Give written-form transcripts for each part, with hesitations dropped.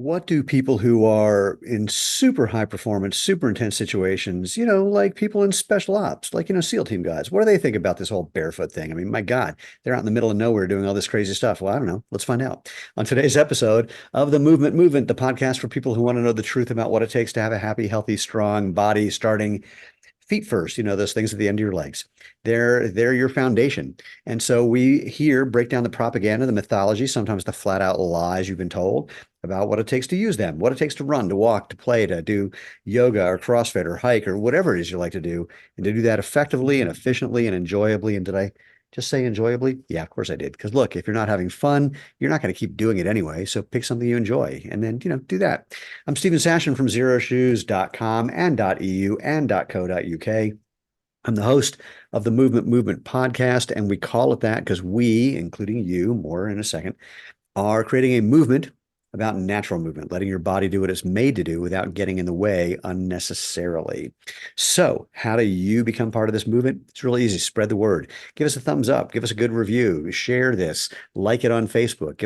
What do people who are in super high performance, super intense situations, like people in special ops, like, SEAL team guys, what do they think about this whole barefoot thing? I mean, my God, they're out in the middle of nowhere doing all this crazy stuff. Well, I don't know. Let's find out. On today's episode of the Movement, the podcast for people who want to know the truth about what it takes to have a happy, healthy, strong body, starting feet first, those things at the end of your legs. They're your foundation. And so we here break down the propaganda, the mythology, sometimes the flat out lies you've been told about what it takes to use them, what it takes to run, to walk, to play, to do yoga or CrossFit or hike or whatever it is you like to do, and to do that effectively and efficiently and enjoyably. And did I just say enjoyably? Yeah, of course I did. Because look, if you're not having fun, you're not going to keep doing it anyway. So pick something you enjoy and then, do that. I'm Stephen Sashen from zeroshoes.com and .eu and .co.uk. I'm the host of the Movement podcast, and we call it that because we, including you, more in a second, are creating a movement about natural movement, letting your body do what it's made to do without getting in the way unnecessarily. So, how do you become part of this movement? It's really easy. Spread the word. Give us a thumbs up. Give us a good review. Share this. Like it on Facebook.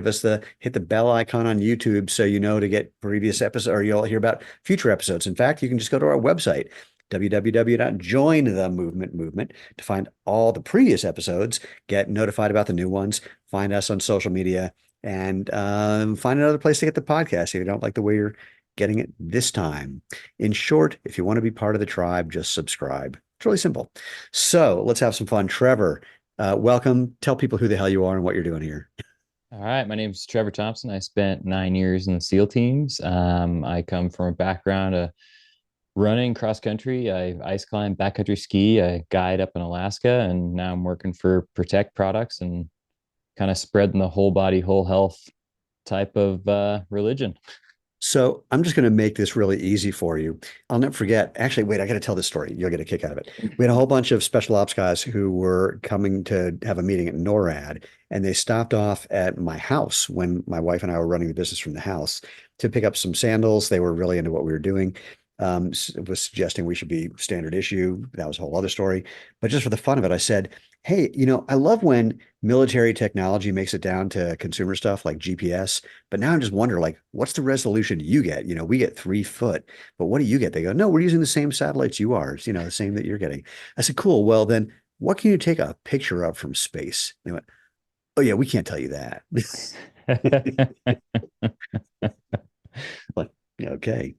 Hit the bell icon on YouTube so you know to get previous episodes or you'll hear about future episodes. In fact, you can just go to our website, www.jointhemovement to find all the previous episodes, get notified about the new ones, find us on social media, and find another place to get the podcast if you don't like the way you're getting it this time. In short, if you want to be part of the tribe, just subscribe. It's really simple. So let's have some fun. Trevor, welcome. Tell people who the hell you are and what you're doing here. All right, my name is Trevor Thompson. I spent 9 years in the SEAL teams. I come from a background of running cross country. I ice climb, backcountry ski. I guide up in Alaska, and now I'm working for Protect Products and kind of spreading the whole body, whole health type of religion. So I'm just going to make this really easy for you. I'll never forget. Actually, wait, I got to tell this story. You'll get a kick out of it. We had a whole bunch of special ops guys who were coming to have a meeting at NORAD, and they stopped off at my house when my wife and I were running the business from the house to pick up some sandals. They were really into what we were doing. Was suggesting we should be standard issue. That was a whole other story. But just for the fun of it, I said, hey, I love when military technology makes it down to consumer stuff like GPS. But now I just wonder, like, what's the resolution you get? We get 3 foot, but what do you get? They go, no, we're using the same satellites you are, the same that you're getting. I said, cool. Well, then what can you take a picture of from space? They went, oh, yeah, we can't tell you that. Like, okay.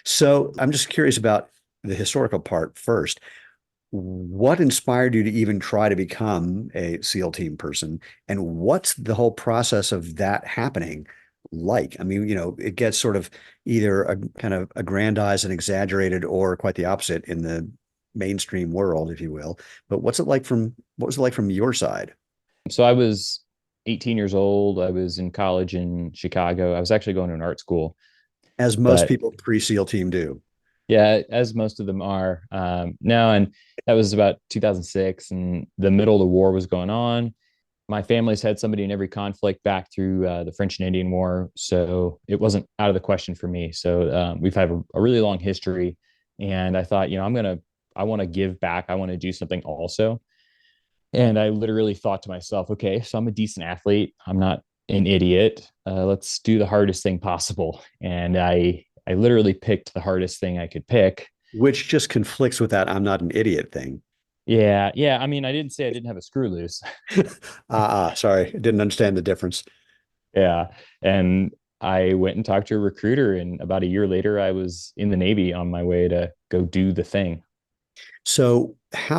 So I'm just curious about the historical part first. What inspired you to even try to become a SEAL team person? And what's the whole process of that happening like? I mean, it gets sort of either a kind of aggrandized and exaggerated or quite the opposite in the mainstream world, if you will. But what was it like from your side? So I was 18 years old. I was in college in Chicago. I was actually going to an art school, As most but people pre-SEAL team do. yeah, as most of them are now. And that was about 2006, and the middle of the war was going on. My family's had somebody in every conflict back through the French and Indian War, so it wasn't out of the question for me. So we've had a really long history, and I thought, I want to give back. I want to do something also. And I literally thought to myself, okay, so I'm a decent athlete. I'm not an idiot. Let's do the hardest thing possible. And I literally picked the hardest thing I could pick. Which just conflicts with that I'm not an idiot thing. Yeah, yeah. I mean, I didn't say I didn't have a screw loose. Sorry, I didn't understand the difference. Yeah. And I went and talked to a recruiter, and about a year later, I was in the Navy on my way to go do the thing. So, I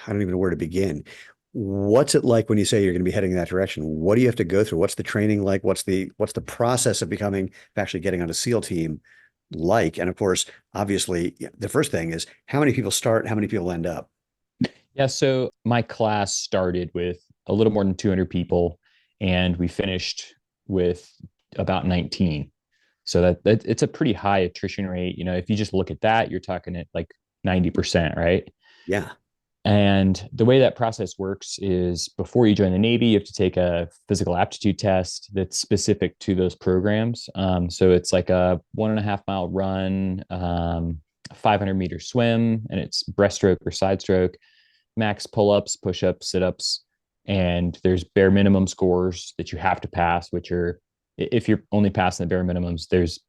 don't even know where to begin. What's it like when you say you're going to be heading in that direction? What do you have to go through? What's the training like? What's the process of becoming, of actually getting on a SEAL team like? And of course, obviously, yeah, the first thing is how many people start, how many people end up? Yeah. So my class started with a little more than 200 people, and we finished with about 19. So that it's a pretty high attrition rate. If you just look at that, you're talking at like 90%, right? Yeah. And the way that process works is before you join the Navy, you have to take a physical aptitude test that's specific to those programs. So it's like a 1.5 mile run, 500-meter swim, and it's breaststroke or side stroke, max pull ups, push ups, sit ups. And there's bare minimum scores that you have to pass, which are if you're only passing the bare minimums, there's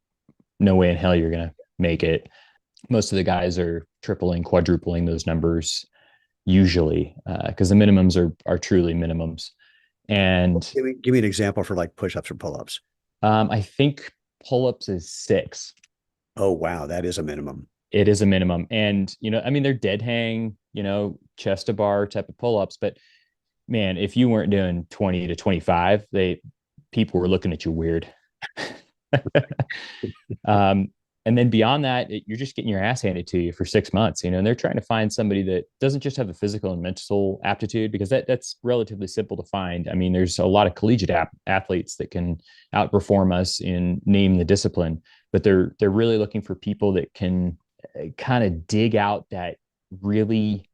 no way in hell you're going to make it. Most of the guys are tripling, quadrupling those numbers usually, because the minimums are truly minimums. And Give me an example for like push-ups or pull-ups. I think pull-ups is 6. Oh, wow, that is a minimum. It is a minimum. And, I mean, they're dead hang, chest to bar type of pull-ups, but man, if you weren't doing 20 to 25, people were looking at you weird. um, and then beyond that, you're just getting your ass handed to you for 6 months, and they're trying to find somebody that doesn't just have the physical and mental aptitude, because that's relatively simple to find. I mean, there's a lot of collegiate athletes that can outperform us in name the discipline, but they're really looking for people that can kind of dig out that really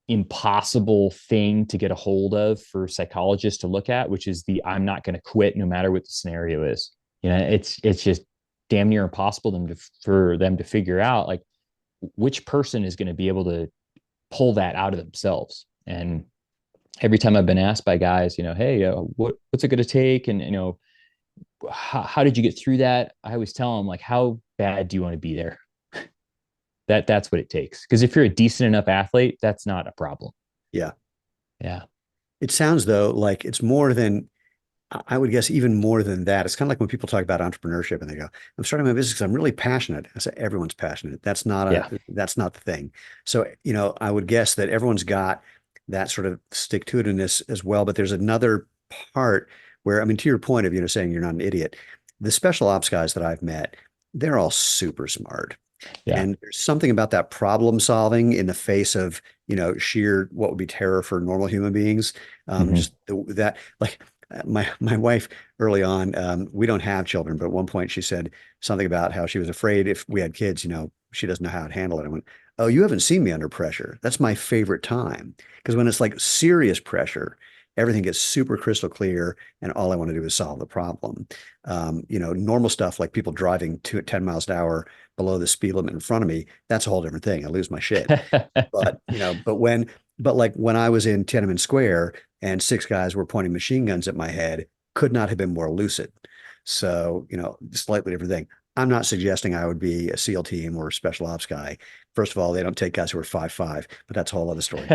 impossible thing to get a hold of for psychologists to look at, which is the I'm not going to quit no matter what the scenario is. It's just damn near impossible for them to figure out, like, which person is going to be able to pull that out of themselves. And every time I've been asked by guys, hey, what's it going to take, and how did you get through that? I always tell them, like, how bad do you want to be there? That's what it takes. Because if you're a decent enough athlete, that's not a problem. Yeah. Yeah. It sounds though like it's more than I would guess even more than that. It's kind of like when people talk about entrepreneurship and they go, I'm starting my business because I'm really passionate. I say everyone's passionate. Yeah. That's not the thing. So, I would guess that everyone's got that sort of stick to itiveness as well. But there's another part where, I mean, to your point of, saying you're not an idiot, the special ops guys that I've met, they're all super smart. Yeah. And there's something about that problem solving in the face of, sheer what would be terror for normal human beings. Mm-hmm. Just that, like my wife early on, we don't have children, but at one point she said something about how she was afraid if we had kids, she doesn't know how to handle it. I went, oh, you haven't seen me under pressure. That's my favorite time. Because when it's like serious pressure, everything gets super crystal clear, and all I want to do is solve the problem. Normal stuff like people driving 10 miles an hour below the speed limit in front of me, that's a whole different thing. I lose my shit. But, but like when I was in Tiananmen Square and 6 guys were pointing machine guns at my head, could not have been more lucid. So, slightly different thing. I'm not suggesting I would be a SEAL team or a special ops guy. First of all, they don't take guys who are 5'5", but that's a whole other story.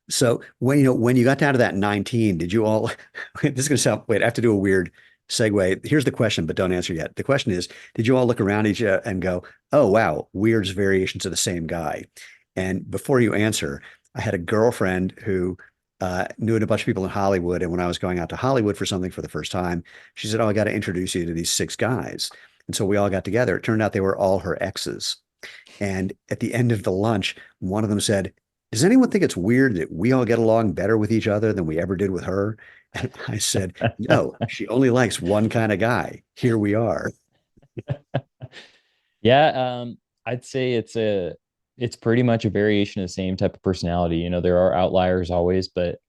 So when you got down to that 19, did you all this is gonna sound wait, I have to do a weird segue. Here's the question, but don't answer yet. The question is, did you all look around each other and go, oh wow, weird variations of the same guy? And before you answer, I had a girlfriend who knew a bunch of people in Hollywood. And when I was going out to Hollywood for something for the first time, she said, oh, I got to introduce you to these 6 guys. And so we all got together. It turned out they were all her exes. And at the end of the lunch, one of them said, does anyone think it's weird that we all get along better with each other than we ever did with her? And I said, no, she only likes one kind of guy. Here we are. Yeah, I'd say it's pretty much a variation of the same type of personality. There are outliers always, but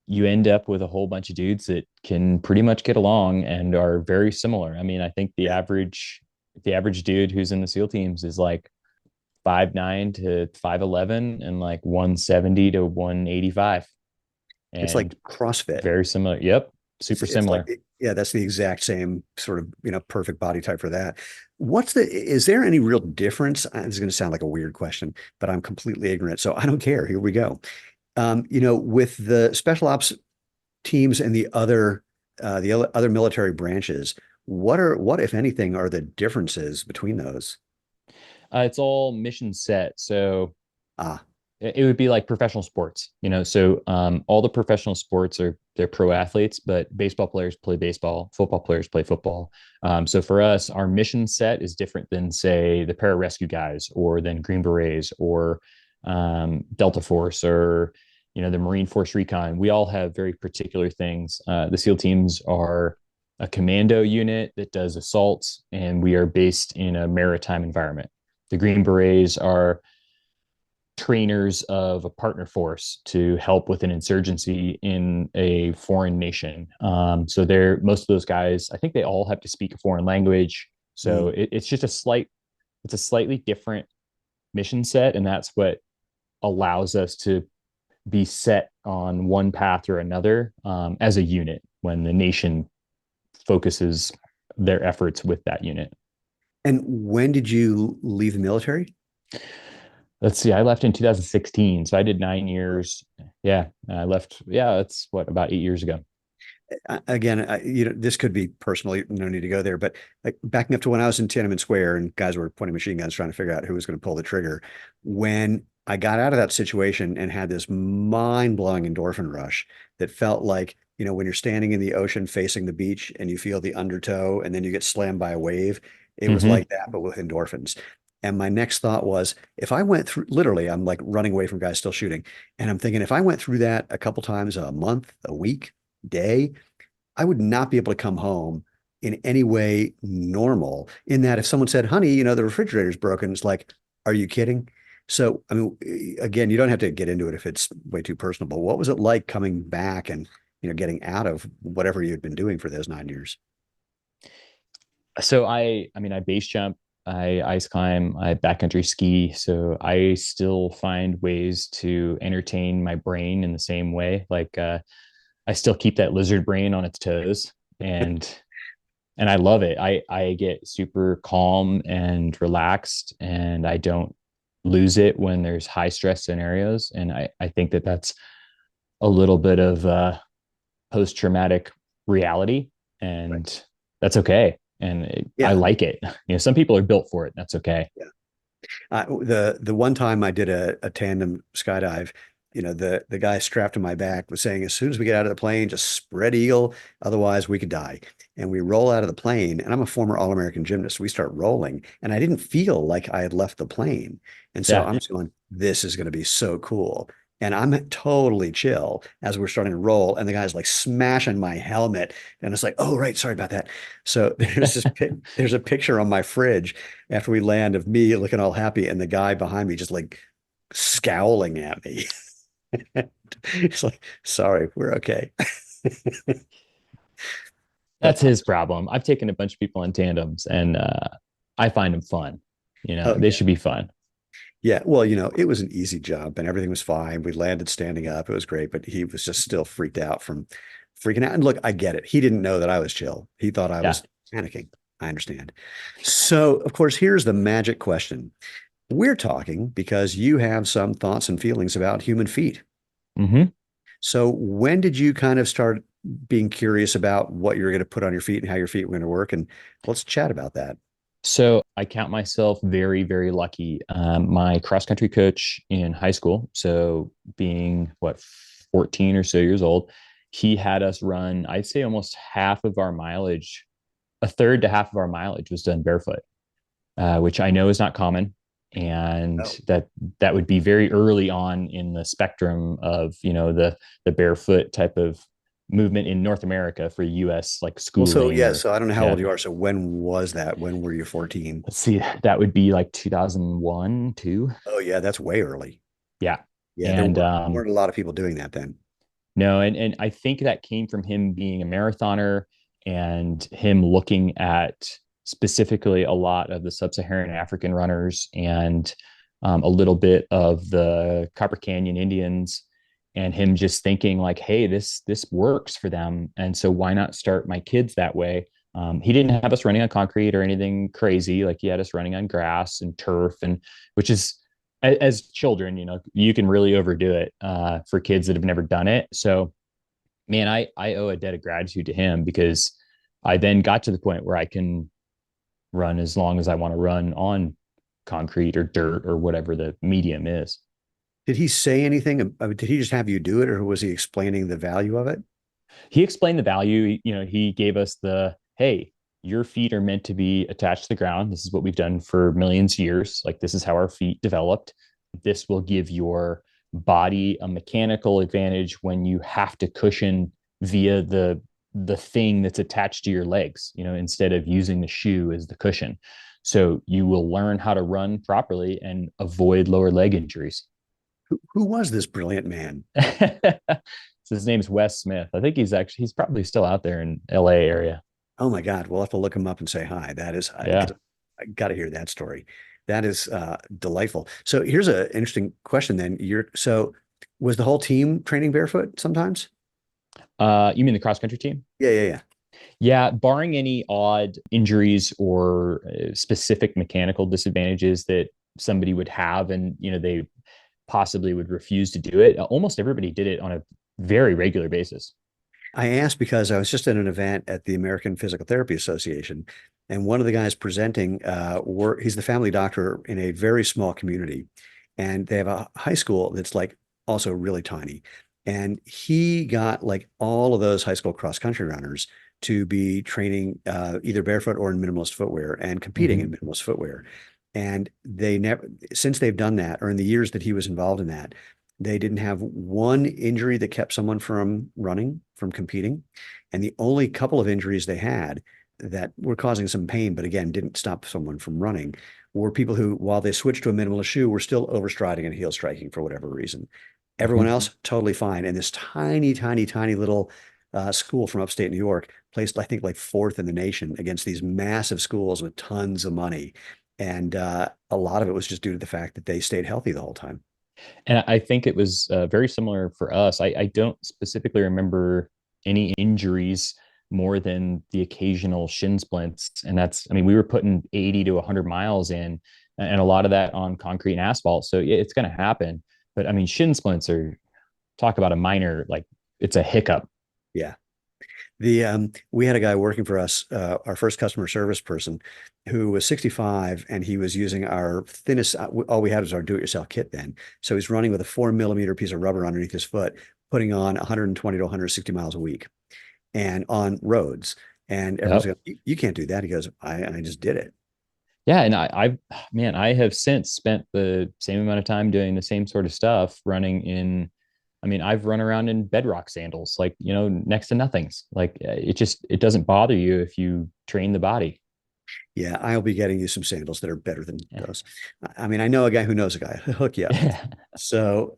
you end up with a whole bunch of dudes that can pretty much get along and are very similar. I mean, I think the average dude who's in the SEAL teams is like 5'9" to 5'11" and like 170 to 185. It's like And CrossFit. very similar. Yep. Super It's like, similar. yeah, that's the exact same sort of, perfect body type for that. Is there any real difference? This is going to sound like a weird question, but I'm completely ignorant. So I don't care. Here we go. With the special ops teams and the other military branches, what, if anything, are the differences between those? It's all mission set. So Ah, it would be like professional sports, so all the professional sports they're pro athletes, but baseball players play baseball, football players play football. So for us, our mission set is different than, say, the pararescue guys, or than Green Berets, or Delta Force, or the Marine Force Recon. We all have very particular things. The SEAL teams are a commando unit that does assaults, and we are based in a maritime environment. The Green Berets are trainers of a partner force to help with an insurgency in a foreign nation. So most of those guys, I think they all have to speak a foreign language. So mm, it's just it's a slightly different mission set, and that's what allows us to be set on one path or another, as a unit when the nation focuses their efforts with that unit. And when did you leave the military? Let's see, I left in 2016, so I did 9 years. Yeah, I left. Yeah, that's what, about 8 years ago. Again, this could be personal. No need to go there. But like backing up to when I was in Tiananmen Square and guys were pointing machine guns trying to figure out who was going to pull the trigger. When I got out of that situation and had this mind-blowing endorphin rush that felt like, when you're standing in the ocean facing the beach and you feel the undertow and then you get slammed by a wave, it was Mm-hmm. like that, but with endorphins. And my next thought was, if I went through, literally, I'm like running away from guys still shooting. And I'm thinking, if I went through that a couple times a month, a week, day, I would not be able to come home in any way normal. In that, if someone said, honey, the refrigerator's broken, it's like, are you kidding? So, I mean, again, you don't have to get into it if it's way too personal, but what was it like coming back and, getting out of whatever you'd been doing for those 9 years? So I mean, I base jump, I ice climb, I backcountry ski. So I still find ways to entertain my brain in the same way. Like I still keep that lizard brain on its toes, and I love it. I get super calm and relaxed, and I don't lose it when there's high stress scenarios. And I think that that's a little bit of post traumatic reality, Right. and that's okay. And I Yeah. like it. Some people are built for it. That's okay. Yeah. The one time I did a tandem skydive, the guy strapped to my back was saying, as soon as we get out of the plane, just spread eagle, otherwise we could die. And we roll out of the plane, and I'm a former All-American gymnast. We start rolling, and I didn't feel like I had left the plane. And so Yeah. I'm just going, this is going to be so cool. And I'm totally chill as we're starting to roll, and the guy's like smashing my helmet, and it's like, oh right, sorry about that. So there's a picture on my fridge after we land of me looking all happy and the guy behind me just like scowling at me. It's like, sorry, we're okay. But That's his problem. I've taken a bunch of people in tandems, and I find them fun. oh They yeah. should be fun. Yeah. Well, it was an easy jump and everything was fine. We landed standing up. It was great, but he was just still freaked out from freaking out. And look, I get it. He didn't know that I was chill. He thought I Yeah. was panicking. I understand. So, of course, here's the magic question. We're talking because you have some thoughts and feelings about human feet. Hmm. So when did you kind of start being curious about what you're going to put on your feet and how your feet were going to work? And let's chat about that. So I count myself very, very lucky. My cross country coach in high school, so being what, 14 or so years old, he had us run, I'd say almost half of our mileage, a third to half of our mileage was done barefoot, which I know is not common. And Oh, that would be very early on in the spectrum of, the barefoot type of movement in North America for US like well, so schooling yeah, or so I don't know how yeah. old you are. So when was that? When were you 14? Let's see, that would be like 2001, two. Oh yeah, that's way early. Yeah. Yeah, there And weren't a lot of people doing that then. no, and I think that came from him being a marathoner and him looking at specifically a lot of the sub-Saharan African runners and a little bit of the Copper Canyon Indians, and him just thinking like, hey, this works for them, and so why not start my kids that way? He didn't have us running on concrete or anything crazy. Like he had us running on grass and turf, and which is, as children, you can really overdo it for kids that have never done it. So, man, I owe a debt of gratitude to him, because I then got to the point where I can run as long as I want to run on concrete or dirt or whatever the medium is. Did he say anything? Did he just have you do it, or was he explaining the value of it? He explained the value. He gave us the, hey, your feet are meant to be attached to the ground. This is what we've done for millions of years. Like, this is how our feet developed. This will give your body a mechanical advantage when you have to cushion via the thing that's attached to your legs, instead of using the shoe as the cushion. So you will learn how to run properly and avoid lower leg injuries. Who was this brilliant man? So his name's Wes Smith. I think he's probably still out there in LA area. Oh my God, we'll have to look him up and say hi. That is, Yeah. I got to hear that story. That is delightful. So here's an interesting question then. Was the whole team training barefoot sometimes? You mean the cross country team? Yeah, yeah, yeah. Yeah, barring any odd injuries or specific mechanical disadvantages that somebody would have, and they possibly would refuse to do it. Almost everybody did it on a very regular basis. I asked because I was just at an event at the American Physical Therapy Association, and one of the guys presenting, he's the family doctor in a very small community, and they have a high school that's like also really tiny. And he got like all of those high school cross country runners to be training either barefoot or in minimalist footwear and competing in Mm-hmm. minimalist footwear. And they never, since they've done that, or in the years that he was involved in that, they didn't have one injury that kept someone from running, from competing. And the only couple of injuries they had that were causing some pain, but again, didn't stop someone from running, were people who, while they switched to a minimalist shoe, were still overstriding and heel striking for whatever reason. Everyone Mm-hmm. else, totally fine. And this tiny, tiny, tiny little school from upstate New York placed, I think, like fourth in the nation against these massive schools with tons of money. And a lot of it was just due to the fact that they stayed healthy the whole time. And I think it was very similar for us. I don't specifically remember any injuries more than the occasional shin splints. And I mean, we were putting 80 to 100 miles in, and a lot of that on concrete and asphalt. So yeah, it's going to happen. But I mean, shin splints are, talk about a minor, like it's a hiccup. Yeah. We had a guy working for us, our first customer service person, who was 65, and he was using our thinnest. All we had was our do-it-yourself kit then. So he's running with a 4 millimeter piece of rubber underneath his foot, putting on 120 to 160 miles a week, and on roads. And everyone's Yep. going, you can't do that. He goes, I just did it. Yeah, and man, I have since spent the same amount of time doing the same sort of stuff, running in. I mean, I've run around in bedrock sandals, like next to nothings. Like it doesn't bother you if you train the body. Yeah, I'll be getting you some sandals that are better than Yeah. those. I mean, I know a guy who knows a guy. He'll hook you up. Yeah. So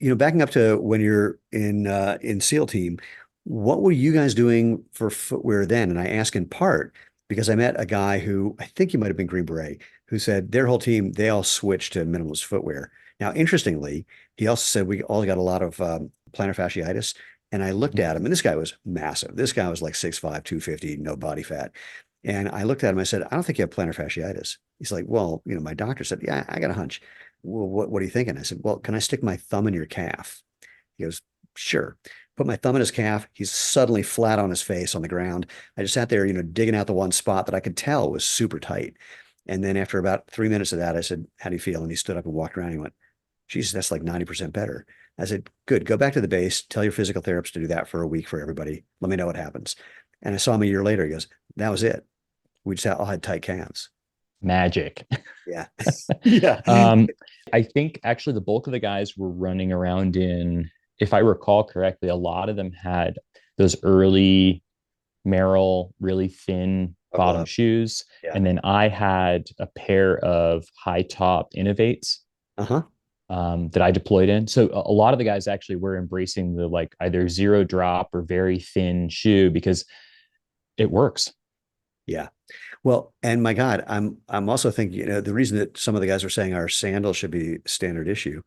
backing up to when you're in SEAL team, what were you guys doing for footwear then? And I ask in part because I met a guy who I think he might have been Green Beret, who said their whole team they all switched to minimalist footwear. Now, interestingly, he also said we all got a lot of plantar fasciitis. And I looked at him, and this guy was massive. This guy was like 6'5", 250, no body fat. And I looked at him, I said, I don't think you have plantar fasciitis. He's like, well, my doctor said, yeah, I got a hunch. Well, what are you thinking? I said, well, can I stick my thumb in your calf? He goes, sure. Put my thumb in his calf. He's suddenly flat on his face on the ground. I just sat there, digging out the one spot that I could tell was super tight. And then after about 3 minutes of that, I said, how do you feel? And he stood up and walked around. He went, Jesus, that's like 90% better. I said, good, go back to the base. Tell your physical therapist to do that for a week for everybody. Let me know what happens. And I saw him a year later. He goes, that was it. We just all had tight calves. Magic. Yeah. Yeah. um, I think actually the bulk of the guys were running around in, if I recall correctly, a lot of them had those early Merrill, really thin Oh, bottom love. shoes. Yeah. And then I had a pair of high top Innovates Uh-huh. that I deployed in. So a lot of the guys actually were embracing the like either zero drop or very thin shoe because it works. Yeah. Well, and my God, I'm also thinking, the reason that some of the guys are saying our sandals should be standard issue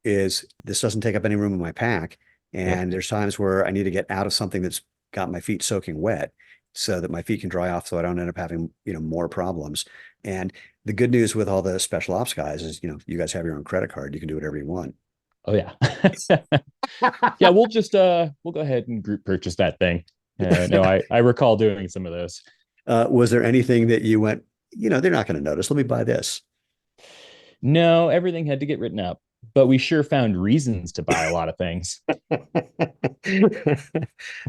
is this doesn't take up any room in my pack. Yep. And there's times where I need to get out of something that's got my feet soaking wet so that my feet can dry off so I don't end up having, more problems. And the good news with all the special ops guys is, you guys have your own credit card. You can do whatever you want. Oh yeah. Yeah, we'll go ahead and group purchase that thing. No, I recall doing some of those. Was there anything that you went, they're not going to notice. Let me buy this. No, everything had to get written up, but we sure found reasons to buy a lot of things.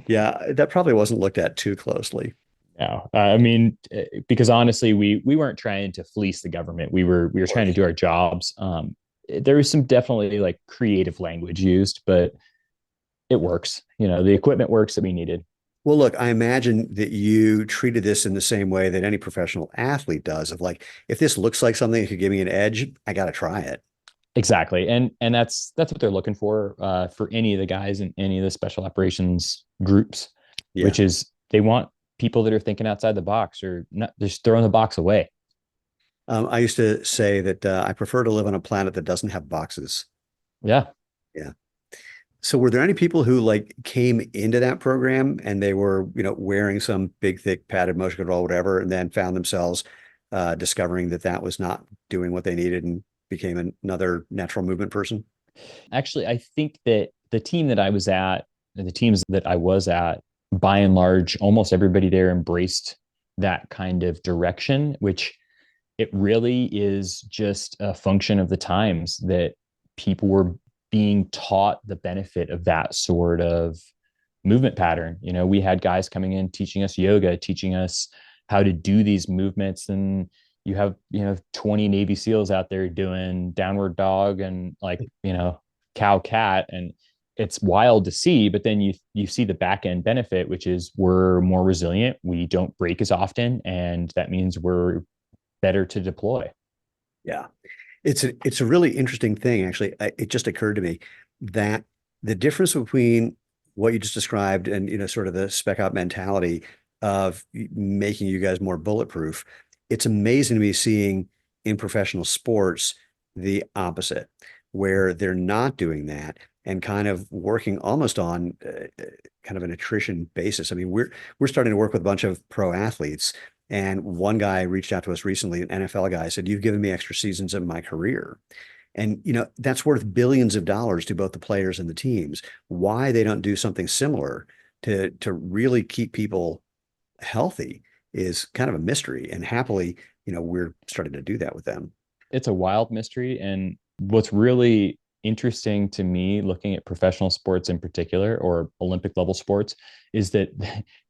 Yeah, that probably wasn't looked at too closely. No, I mean, because honestly, we weren't trying to fleece the government. We were Of trying to course. do our jobs. There was some definitely like creative language used, but it works. The equipment works that we needed. Well, look, I imagine that you treated this in the same way that any professional athlete does of like, if this looks like something that could give me an edge, I got to try it. Exactly, and that's what they're looking for any of the guys in any of the special operations groups, Yeah. which is they want people that are thinking outside the box or not just throwing the box away. I used to say that I prefer to live on a planet that doesn't have boxes. Yeah. Yeah. So were there any people who like came into that program and they were, wearing some big, thick padded motion control, whatever, and then found themselves discovering that that was not doing what they needed and became another natural movement person? Actually, I think that the team that I was at, and the teams that I was at, by and large, almost everybody there embraced that kind of direction, which it really is just a function of the times that people were being taught the benefit of that sort of movement pattern. We had guys coming in teaching us yoga, teaching us how to do these movements. And you have, 20 Navy SEALs out there doing downward dog and like, cow cat. And it's wild to see, but then you see the back end benefit, which is we're more resilient. We don't break as often. And that means we're better to deploy. Yeah. It's a really interesting thing, actually. It just occurred to me that the difference between what you just described and sort of the spec out mentality of making you guys more bulletproof. It's amazing to me seeing in professional sports the opposite, where they're not doing that and kind of working almost on kind of an attrition basis. I mean, we're starting to work with a bunch of pro athletes, and one guy reached out to us recently, an NFL guy, said, "You've given me extra seasons of my career." And that's worth billions of dollars to both the players and the teams. Why they don't do something similar to really keep people healthy is kind of a mystery. And happily, we're starting to do that with them. It's a wild mystery. And what's really interesting to me, looking at professional sports in particular, or Olympic level sports, is that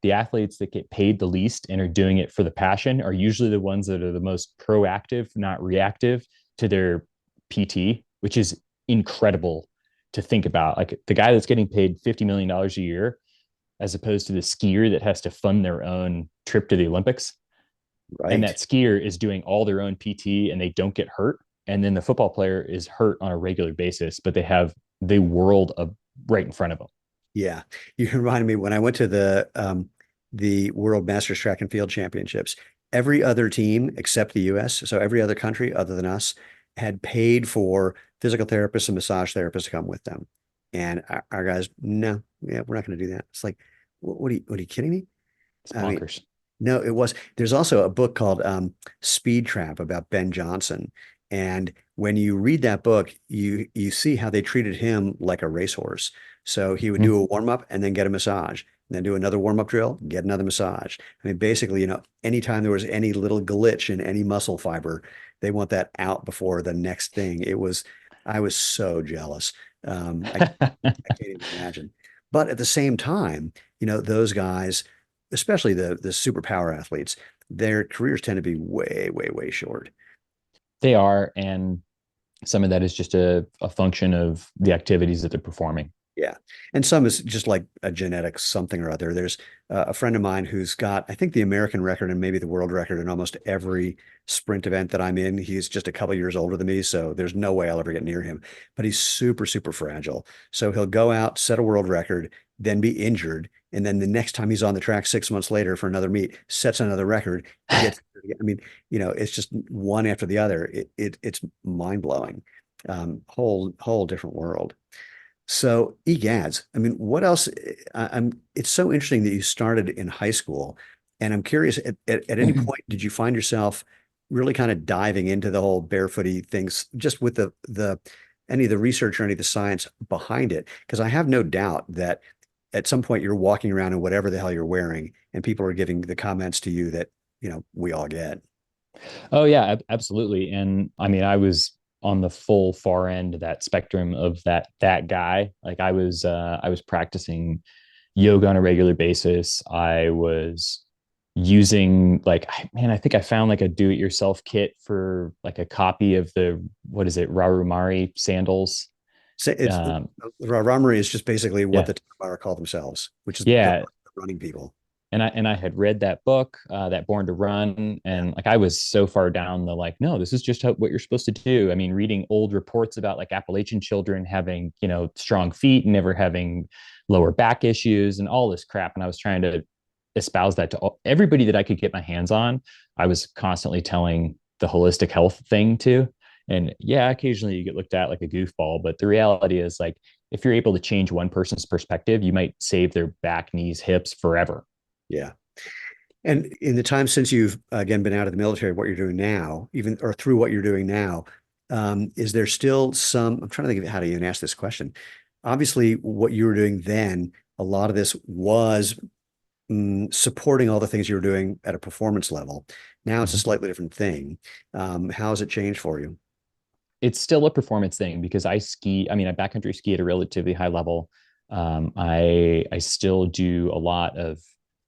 the athletes that get paid the least and are doing it for the passion are usually the ones that are the most proactive, not reactive to their PT, which is incredible to think about. Like the guy that's getting paid $50 million a year, as opposed to the skier that has to fund their own trip to the Olympics. And Right. that skier is doing all their own PT and they don't get hurt. And then the football player is hurt on a regular basis, but they have the world of right in front of them. Yeah. You reminded me when I went to the World Masters Track and Field Championships, every other team except the US, so every other country other than us, had paid for physical therapists and massage therapists to come with them. And our guys, no, yeah, we're not going to do that. It's like, what are you kidding me? It's I mean, bonkers. no, it was. There's also a book called Speed Trap about Ben Johnson. And when you read that book, you see how they treated him like a racehorse. So he would do a warm up and then get a massage, and then do another warm up drill, get another massage. I mean, basically, anytime there was any little glitch in any muscle fiber, they want that out before the next thing. I was so jealous. I can't even imagine. But at the same time, those guys, especially the superpower athletes, their careers tend to be way, way, way short. They are. And some of that is just a function of the activities that they're performing. Yeah. And some is just like a genetic something or other. There's a friend of mine who's got, I think, the American record and maybe the world record in almost every sprint event that I'm in. He's just a couple years older than me, so there's no way I'll ever get near him. But he's super, super fragile. So he'll go out, set a world record, then be injured. And then the next time he's on the track 6 months later for another meet, sets another record. He gets, I mean, it's just one after the other. It's mind blowing. Whole different world. So egads, I mean, what else? It's so interesting that you started in high school, and I'm curious. At any point, did you find yourself really kind of diving into the whole barefooty things, just with the any of the research or any of the science behind it? Because I have no doubt that at some point you're walking around in whatever the hell you're wearing, and people are giving the comments to you that we all get. Oh yeah, absolutely. And I mean, I was on the full far end of that spectrum of that guy. Like I was practicing yoga on a regular basis. I was using like man, I think I found like a do-it-yourself kit for like a copy of the what is it, Rarumari sandals. So it's Um, Ramari is just basically what yeah, the Tamara call themselves, which is the yeah, running people. and I had read that book, that Born to Run, Yeah. and like I was so far down the like, no, this is just what you're supposed to do. I mean, reading old reports about like Appalachian children having strong feet and never having lower back issues and all this crap, and I was trying to espouse that to everybody that I could get my hands on. I was constantly telling the holistic health thing too. And yeah, occasionally you get looked at like a goofball, but the reality is like if you're able to change one person's perspective, you might save their back, knees, hips forever. Yeah. And in the time since you've again been out of the military, what you're doing now, even or through what you're doing now, is there still some? I'm trying to think of how to even ask this question. Obviously, what you were doing then, a lot of this was supporting all the things you were doing at a performance level. Now it's a Mhm. slightly different thing. How has it changed for you? It's still a performance thing because I ski. I mean, I backcountry ski at a relatively high level. I still do a lot of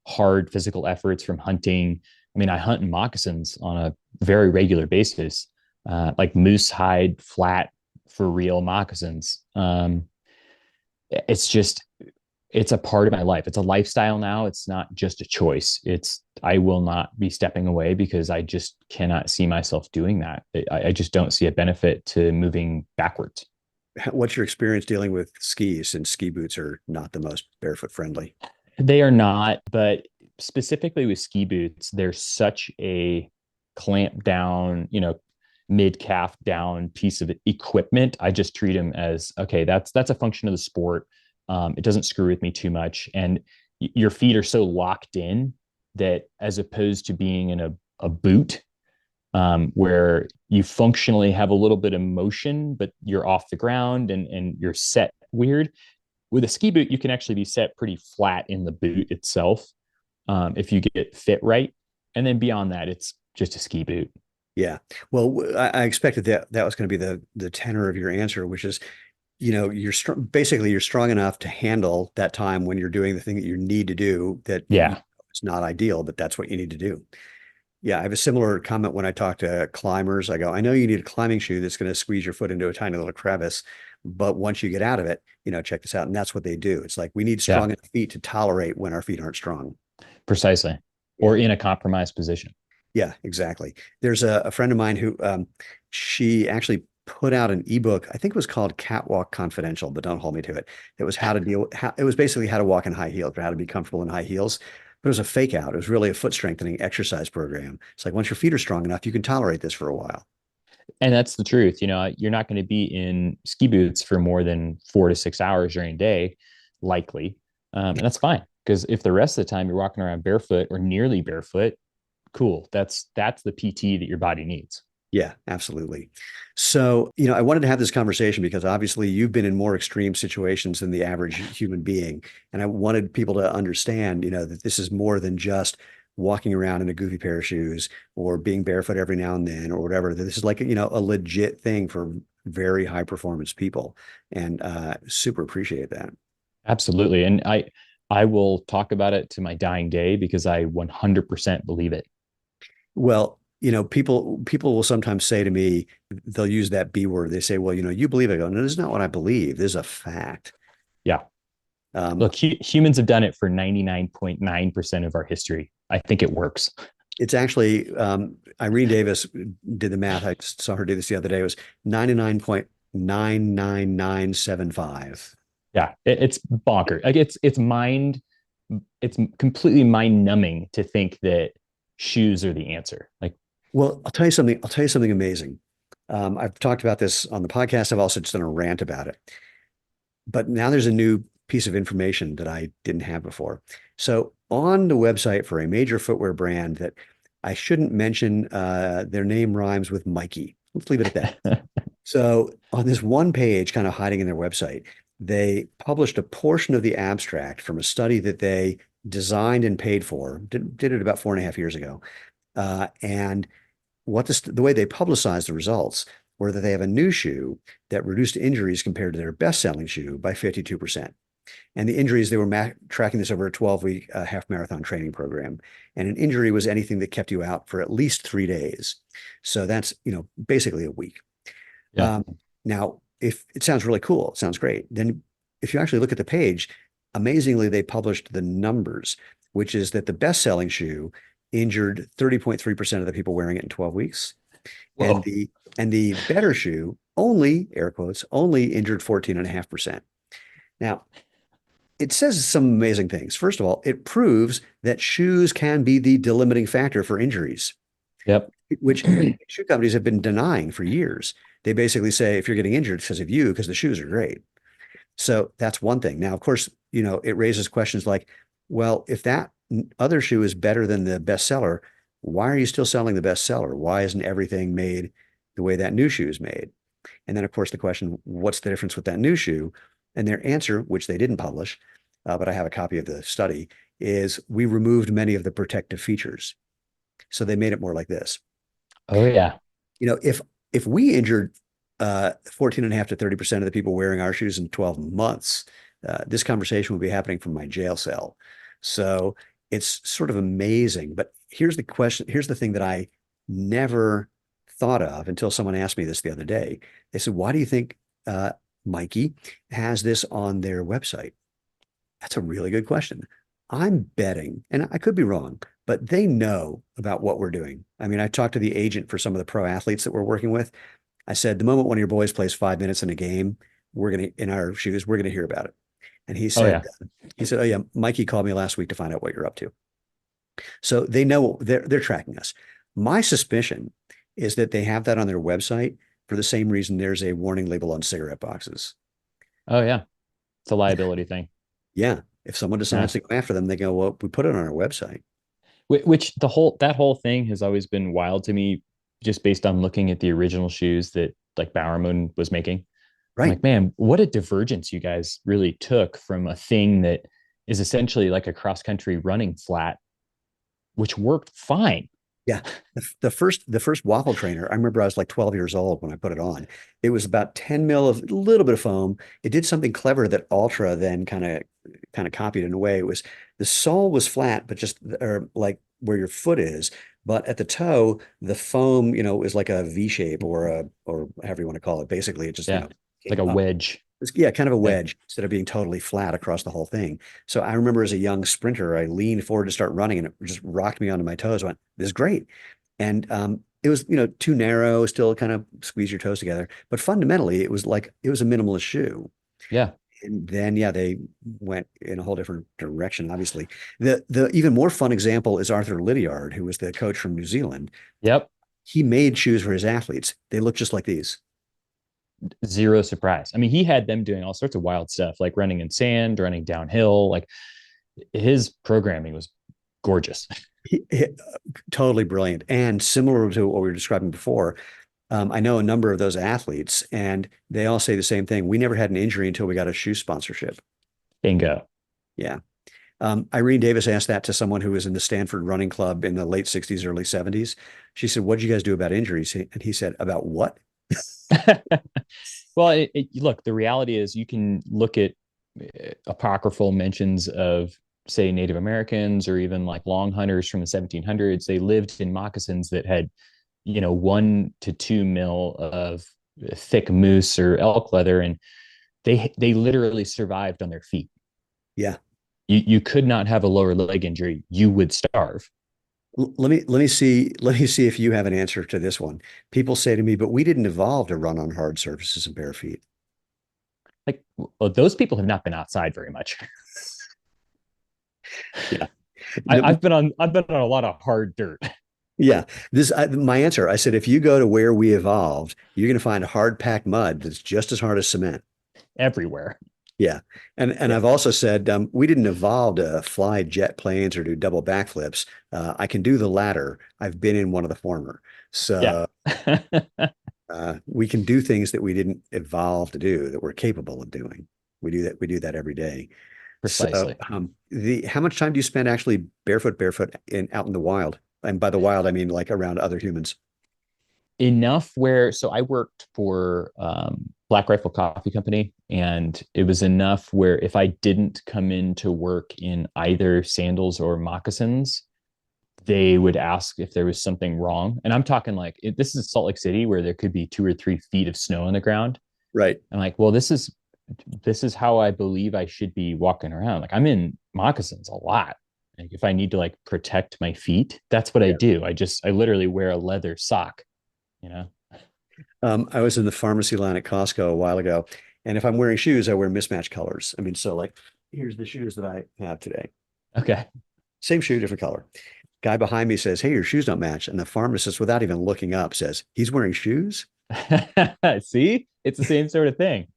hard physical efforts from hunting. I mean, I hunt in moccasins on a very regular basis, like moose hide, flat for real moccasins. It's just it's a part of my life. It's a lifestyle now. It's not just a choice. It's I will not be stepping away because I just cannot see myself doing that. I just don't see a benefit to moving backwards. What's your experience dealing with skis, since ski boots are not the most barefoot friendly? They are not, but specifically with ski boots, there's such a clamp down, mid calf down piece of equipment. I just treat them as okay. That's a function of the sport. It doesn't screw with me too much, and your feet are so locked in that as opposed to being in a boot where you functionally have a little bit of motion, but you're off the ground and you're set weird. With a ski boot, you can actually be set pretty flat in the boot itself if you get fit right. And then beyond that, it's just a ski boot. Yeah. Well, I expected that that was going to be the tenor of your answer, which is, basically you're strong enough to handle that time when you're doing the thing that you need to do that Yeah. it's not ideal, but that's what you need to do. Yeah, I have a similar comment when I talk to climbers. I go, I know you need a climbing shoe that's going to squeeze your foot into a tiny little crevice, but once you get out of it, check this out. And that's what they do. It's like we need Yeah. strong enough feet to tolerate when our feet aren't strong. Precisely. Yeah. Or in a compromised position. Yeah, exactly. There's a friend of mine who she actually put out an ebook. I think it was called Catwalk Confidential, but don't hold me to it. It was how to deal. It was basically how to walk in high heels, or how to be comfortable in high heels. But it was a fake out. It was really a foot strengthening exercise program. It's like once your feet are strong enough, you can tolerate this for a while. And that's the truth. You're not going to be in ski boots for more than 4 to 6 hours during a day, likely. And that's fine. Because if the rest of the time you're walking around barefoot or nearly barefoot, cool. That's the PT that your body needs. Yeah, absolutely. So, I wanted to have this conversation because obviously you've been in more extreme situations than the average human being. And I wanted people to understand, that this is more than just walking around in a goofy pair of shoes or being barefoot every now and then or whatever. This is like, a legit thing for very high performance people. And super appreciate that. Absolutely. And I will talk about it to my dying day because I 100% believe it. Well, people will sometimes say to me, they'll use that B word. They say, well, you believe it. I go, no, this is not what I believe. This is a fact. Yeah. Um, Look, humans have done it for 99.9% of our history. I think it works. it's actually Irene Davis did the math. I saw her do this the other day. It was 99.99975. Yeah, it's bonkers. Like it's completely mind numbing to think that shoes are the answer. Like, Well, I'll tell you something. I'll tell you something amazing. I've talked about this on the podcast. I've also just done a rant about it. But now there's a new piece of information that I didn't have before. So on the website for a major footwear brand that I shouldn't mention, their name rhymes with Mikey. Let's leave it at that. So on this one page, kind of hiding in their website, they published a portion of the abstract from a study that they designed and paid for, did it about 4.5 years ago. And the way they publicized the results were that they have a new shoe that reduced injuries compared to their best-selling shoe by 52%. And the injuries, they were tracking this over a 12-week half marathon training program. And an injury was anything that kept you out for at least 3 days. So that's, basically a week. yeah, Now, if it sounds really cool, it sounds great. Then if you actually look at the page, amazingly, they published the numbers, which is that the best-selling shoe injured 30.3% of the people wearing it in 12 weeks. And whoa, the better shoe only, air quotes, only injured 14.5%. Now, it says some amazing things. First of all, it proves that shoes can be the delimiting factor for injuries, yep, which shoe companies have been denying for years. They basically say if you're getting injured, it's because of you, because the shoes are great. So that's one thing. Now, of course, it raises questions like, well, if that other shoe is better than the bestseller, why are you still selling the bestseller? Why isn't everything made the way that new shoe is made? And then, of course, the question, what's the difference with that new shoe? And their answer, which they didn't publish, but I have a copy of the study, is we removed many of the protective features. So they made it more like this. Oh yeah. If we injured 14 and a half to 30% of the people wearing our shoes in 12 months, this conversation would be happening from my jail cell. So it's sort of amazing. But here's the question. Here's the thing that I never thought of until someone asked me this the other day. They said, why do you think Mikey has this on their website? That's a really good question. I'm betting, and I could be wrong, but they know about what we're doing. I mean, I talked to the agent for some of the pro athletes that we're working with. I said, the moment one of your boys plays 5 minutes in a game, we're going to, in our shoes, we're going to hear about it. And Oh yeah. he said, oh yeah, Mikey called me last week to find out what you're up to. So they know they're tracking us. My suspicion is that they have that on their website for the same reason there's a warning label on cigarette boxes. Oh yeah. It's a liability thing. Yeah. If someone Yeah. decides to go after them, they go, well, we put it on our website. Which that whole thing has always been wild to me, just based on looking at the original shoes that like Bowerman was making. I'm Right. like, man, what a divergence you guys really took from a thing that is essentially like a cross country running flat, which worked fine. Yeah. The first waffle trainer, I remember I was like 12 years old when I put it on. It was about 10 mil of a little bit of foam. It did something clever that Ultra then kind of copied in a way. It was the sole was flat, but just or like where your foot is, but at the toe, the foam, is like a V shape or however you want to call it. Basically, it just, Yeah. Like came a up. wedge. Yeah, kind of a Yeah. wedge instead of being totally flat across the whole thing. So I remember as a young sprinter, I leaned forward to start running and it just rocked me onto my toes. I went, this is great. And it was, too narrow, still kind of squeeze your toes together. But fundamentally, it was a minimalist shoe. Yeah. And then, yeah, they went in a whole different direction, obviously. The even more fun example is Arthur Lydiard, who was the coach from New Zealand. Yep. He made shoes for his athletes. They look just like these. Zero surprise. I mean, he had them doing all sorts of wild stuff, like running in sand, running downhill. Like his programming was gorgeous. Totally brilliant. And similar to what we were describing before, I know a number of those athletes, and they all say the same thing. We never had an injury until we got a shoe sponsorship. Bingo. Yeah. Irene Davis asked that to someone who was in the Stanford Running Club in the late 60s, early 70s. She said, what did you guys do about injuries? And he said, about what? Well, look, the reality is you can look at apocryphal mentions of, say, Native Americans or even like long hunters from the 1700s. They lived in moccasins that had, 1 to 2 mil of thick moose or elk leather, and they literally survived on their feet. Yeah. You could not have a lower leg injury. You would starve. Let me see if you have an answer to this one. People say to me, but we didn't evolve to run on hard surfaces and bare feet. Like, well, those people have not been outside very much. Yeah. I've been on a lot of hard dirt. Yeah. My answer. I said, if you go to where we evolved, you're going to find hard packed mud that's just as hard as cement. Everywhere. Yeah. And Yeah. I've also said we didn't evolve to fly jet planes or do double backflips. I can do the latter. I've been in one of the former. Yeah. So we can do things that we didn't evolve to do that we're capable of doing. We do that every day. So Precisely. the how much time do you spend actually barefoot in out in the wild? And by the wild, I mean like around other humans. Enough where, so I worked for Black Rifle Coffee Company, and it was enough where if I didn't come into work in either sandals or moccasins, they would ask if there was something wrong. And I'm talking like this is Salt Lake City where there could be 2 or 3 feet of snow on the ground. Right. I'm like, well, this is how I believe I should be walking around. Like I'm in moccasins a lot. Like if I need to like protect my feet, that's what I Yeah. do. I literally wear a leather sock, you know? I was in the pharmacy line at Costco a while ago, and if I'm wearing shoes, I wear mismatched colors. I mean, so like, here's the shoes that I have today. Okay. Same shoe, different color. Guy behind me says, "Hey, your shoes don't match," and the pharmacist, without even looking up, says, "He's wearing shoes." See, it's the same sort of thing.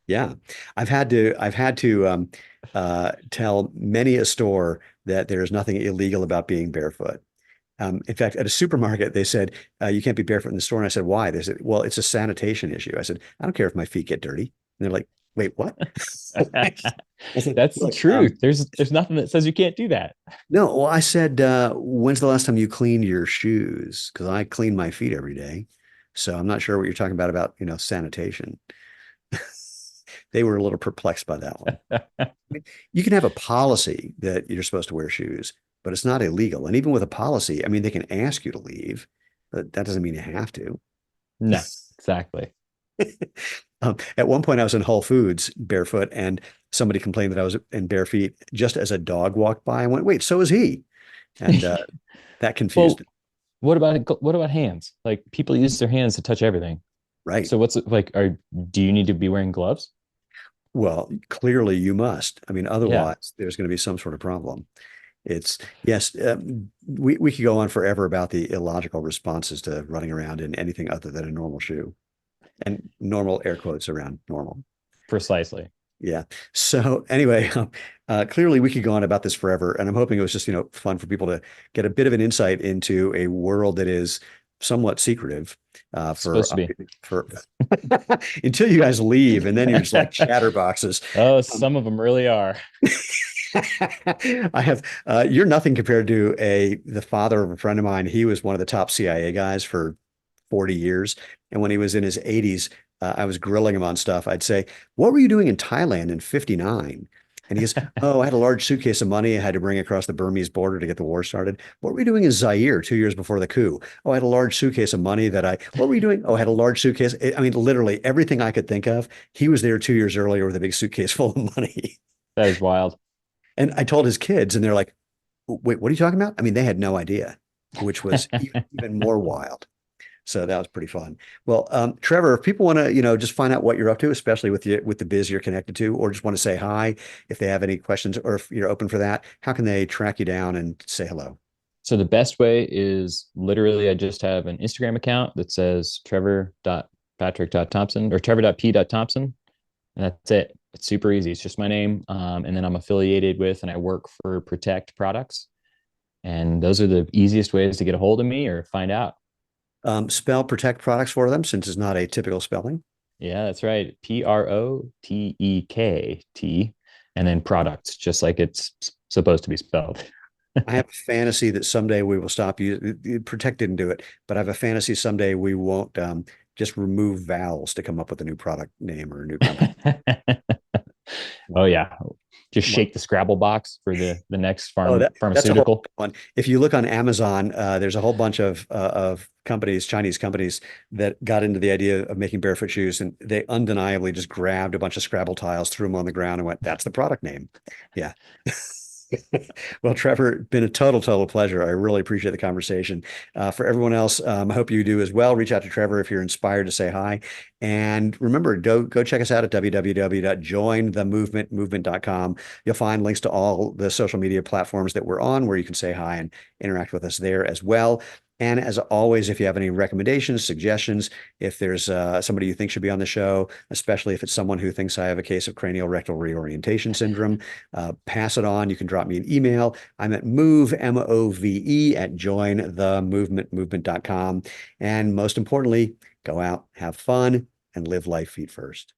Yeah. I've had to tell many a store that there's nothing illegal about being barefoot. In fact, at a supermarket, they said, you can't be barefoot in the store. And I said, why? They said, well, it's a sanitation issue. I said, I don't care if my feet get dirty. And they're like, wait, what? I said, That's the look, truth. There's nothing that says you can't do that. no, well, I said, when's the last time you cleaned your shoes? Because I clean my feet every day. So I'm not sure what you're talking about, sanitation. They were a little perplexed by that one. I mean, you can have a policy that you're supposed to wear shoes, but it's not illegal. And even with a policy, I mean, they can ask you to leave, but that doesn't mean you have to. No, exactly. At one point, I was in Whole Foods barefoot, and somebody complained that I was in bare feet just as a dog walked by. I went, wait, so is he? And that confused Well, him. what about hands? Like people use their hands to touch everything. Right. So what's it like? Do you need to be wearing gloves? Well, clearly you must. I mean, Yeah, otherwise, there's going to be some sort of problem. It's yes, we could go on forever about the illogical responses to running around in anything other than a normal shoe and normal air quotes around normal. precisely. Yeah. So anyway, clearly we could go on about this forever, and I'm hoping it was just fun for people to get a bit of an insight into a world that is somewhat secretive It's supposed to be. for until you guys leave, and then you're just like chatterboxes. Oh, Um, some of them really are. I have you're nothing compared to the father of a friend of mine. He was one of the top CIA guys for 40 years. And when he was in his 80s, I was grilling him on stuff. I'd say, what were you doing in Thailand in 59? And he goes, oh, I had a large suitcase of money I had to bring across the Burmese border to get the war started. What were you doing in Zaire 2 years before the coup? Oh, I had a large suitcase of money what were you doing? Oh, I had a large suitcase. I mean, literally everything I could think of. He was there 2 years earlier with a big suitcase full of money. That is wild. And I told his kids, and they're like, wait, what are you talking about? I mean, they had no idea, which was even more wild. So that was pretty fun. Well, Trevor, if people want to, just find out what you're up to, especially with the biz you're connected to, or just want to say hi, if they have any questions, or if you're open for that, how can they track you down and say hello? So the best way is literally I just have an Instagram account that says trevor.patrick.thompson or trevor.p.thompson. And that's it. It's super easy. It's just my name. And then I'm affiliated with and I work for Protect Products. And those are the easiest ways to get a hold of me or find out. Spell protect products for them since it's not a typical spelling. Yeah, that's right. Protekt and then products, just like it's supposed to be spelled. I have a fantasy that someday we will stop using protect didn't do it, but I have a fantasy someday we won't just remove vowels to come up with a new product name or a new company. Oh yeah. Just shake the Scrabble box for the next Oh, that's a whole pharmaceutical. one. If you look on Amazon, there's a whole bunch of companies, Chinese companies, that got into the idea of making barefoot shoes, and they undeniably just grabbed a bunch of Scrabble tiles, threw them on the ground, and went, "That's the product name." Yeah. Well, Trevor, been a total pleasure. I really appreciate the conversation. For everyone else, I hope you do as well. Reach out to Trevor if you're inspired to say hi. And remember, go check us out at www.jointhemovementmovement.com. You'll find links to all the social media platforms that we're on where you can say hi and interact with us there as well. And as always, if you have any recommendations, suggestions, if there's somebody you think should be on the show, especially if it's someone who thinks I have a case of cranial rectal reorientation syndrome, pass it on. You can drop me an email. I'm at MOVE at jointhemovementmovement.com. And most importantly, go out, have fun, and live life feet first.